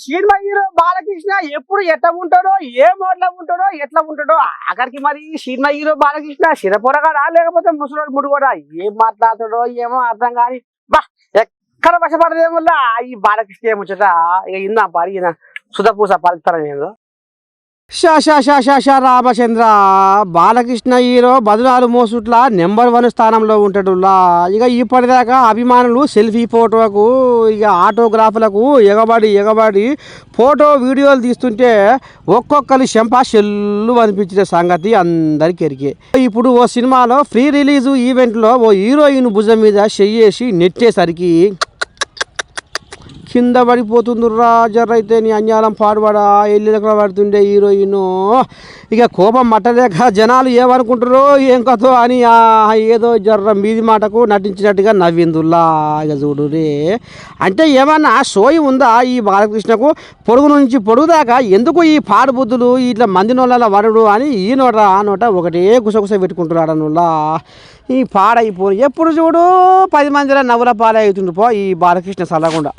Cinema hero Balakrishna ఎప్పుడు ఎట్లా ఉంటాడో ఏ మోడ్లో ఉంటాడో ఎట్లా ఉంటాడో అక్కడికి మరి సినిమా హీరో బాలకృష్ణ శిరపొరగాడా లేకపోతే ముసలోడు ముడుగోడా ఏం మాట్లాడతాడో ఏమో అర్థం కాని బా ఎక్కడ వశపడదేమో ఈ బాలకృష్ణ ఏముచ్చట ఇక ఇందా పరిగిన సుధపూస పలుతారా నేను రామచంద్ర బాలకృష్ణ హీరో బదులాలు మోసుట్ల నెంబర్ 1 స్థానంలో ఉంటాడులా. ఇక ఇప్పటిదాకా అభిమానులు సెల్ఫీ ఫోటోకు ఇక ఆటోగ్రాఫ్లకు ఎగబడి ఫోటో వీడియోలు తీస్తుంటే ఒక్కొక్కరి చెంప చెల్లు అనిపించిన సంగతి అందరికీ ఎరికే. ఇప్పుడు ఓ సినిమాలో ఫ్రీ రిలీజ్ ఈవెంట్లో ఓ హీరోయిన్ భుజం మీద చెయ్యేసి నెట్టేసరికి కింద పడిపోతుందిరా జర్రైతే నీ అన్యాలం పాడుబడా ఎల్లిదక్కడ పడుతుండే హీరోయిన్. ఇక కోపం మట్టలేక జనాలు ఏమనుకుంటారో ఏం కథో అని ఏదో జర్ర మీది మాటకు నటించినట్టుగా నవ్విందుల్లా. ఇక చూడు రే అంటే ఏమన్నా సోయి ఉందా ఈ బాలకృష్ణకు? పొడుగు నుంచి పొడుగు దాకా ఎందుకు ఈ పాడుబుద్ధులు ఇట్లా మంది నోళ్ళ వరుడు అని ఈ నోట ఆ నోట ఒకటే గుసగుస పెట్టుకుంటున్నాడు నుల్లా. ఈ పాడైపో ఎప్పుడు చూడు 10 మందిలో నవ్వుల పాలవుతుండు పో ఈ బాలకృష్ణ సలగుండా.